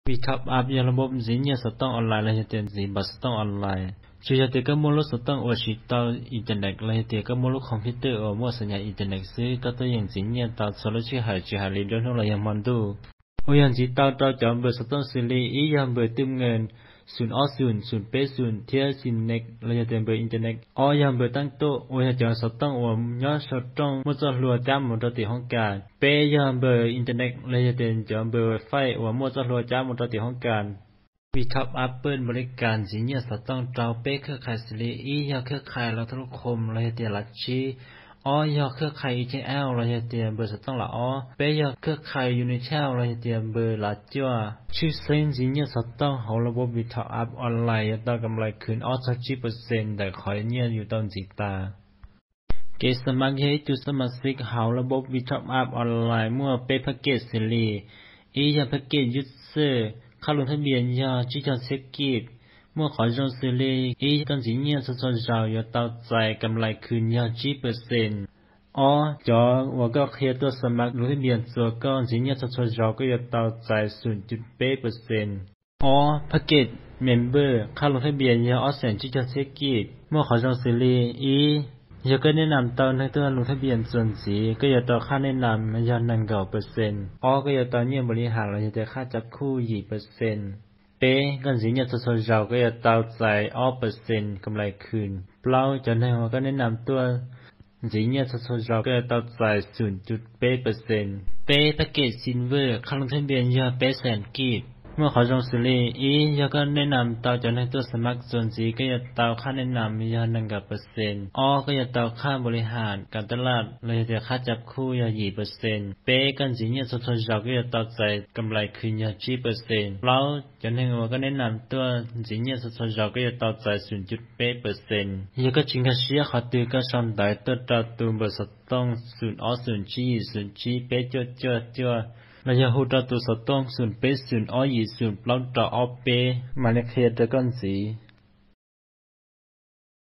vì top up yaระบบสินเนี่ยสต้องออนไลน์เลยเตียนสิบัสต้องออนไลน์ช่วยเตียก็มูลสต้องอวชิตาวอินเทอร์เน็ตเลยเตียก็มูลคอมพิวเตอร์อมั่วสัญญาอินเทอร์เน็ตซื้อก็ตัวอย่างสินเนี่ยตาวโซลูชื่อหายชื่อหาลีดอนอะไรยังมันดูโอ้ยังจีตาวจอมเบอร์สต้องสิลีอียังเบอร์ตึมเงิน0 0 0 เป๊ะ0เทียสินเน็กเลยเตียนเบอร์อินเทอร์เน็ตอ๋อยังเบอร์ตั้งโต๊ะโอ้ยังจอสต้องอวมย้อนสต้องมั่วจะรัวจ้ำหมดติห้องการเป๊ะยังเบอร์อินเทอร์เน็ตเลยเตียนจอมเบอร์ไฟอวมมั่วจะรัวจ้ำหมดติห้องการวีท็อปอัพเปิลบริการสิเนี่ยสต้องเจ้าเป้เครือข่ายสิลีอียาเครือข่ายเราทุกคมเราเตียลัดชีอ๋อยาเครือข่ายอีเจเอลเราเตียเบอร์สต้องละอ๋อเป้ยาเครือข่ายยูนิเชลเราเตียเบอร์ละจ้าชื่อเซนสิเนี่ยสต้องเขาระบบวีท็อปอัพออนไลน์ต่อกำไรคืนอ๋อ30%แต่คอยเนี่ยอยู่ตอนจิตาเกสมัครให้จุดสมาชิกเขาระบบวีท็อปอัพออนไลน์เมื่อเป้แพ็กเกจสิลีอียาแพ็กเกจยูเซอร์เข้าลงทะเบียนยาจิจเซกิจเมื่อขอจองซื้อเลยอีตอนสิเนี่ยสดๆเราอย่าเต้าใจกำไรคืนยา10%อ๋อจอว่าก็เคลียร์ตัวสมัครลงทะเบียนตัวก็สิเนี่ยสดๆเราก็อย่าเต้าใจ0.8%อ๋อแพ็กเกจเมมเบอร์เข้าลงทะเบียนยาออสเซนจิจเซกิจเมื่อขอจองซื้อเลยอีอยากก็แนะนำตอนในตัวลงทะเบียนส่วนสีก็อย่าต่อค่าแนะนำยา1.9%อ๋อก็อย่าต่อเนี่ยบริหารเราจะค่าจับคู่2%เป้กันสิเนี่ยสดๆเราก็อย่าเต้าใจอ้อ%กำไรคืนเปล่าจนให้ว่าก็แนะนำตัวสิเนี่ยสดๆเราก็อย่าเต้าใจ0.8%เป้แพ็กเกจซิลเวอร์ค่าลงทะเบียนยาเป้แสนกีบเมื่อขอจองสิลีอียาก็แนะนำต่อจนให้ตัวสมัครส่วนสีก็อย่าเต้าค่าแนะนำยา1%อ้อก็อย่าเต้าค่าบริหารการตลาดเลยจะค่าจับคู่ยา2%เป้กันสิเนี่ยสดๆเราก็อย่าเต้าใจกำไรคืนยา10%เราจนให้ว่าก็แนะนำตัวสิเนี่ยสดๆเราก็อย่าเต้าใจ0.8%ยาก็จิงกะเชียขอตือก็ชอนได้ตัวตาตูเบอร์สต้อง0 0 0 Gเป้จ้วเราจะหูตัวสต้อง0 เป้0 อ้อ20เปล่าต่ออ้อเป้มาเลเซียตะก้อนสี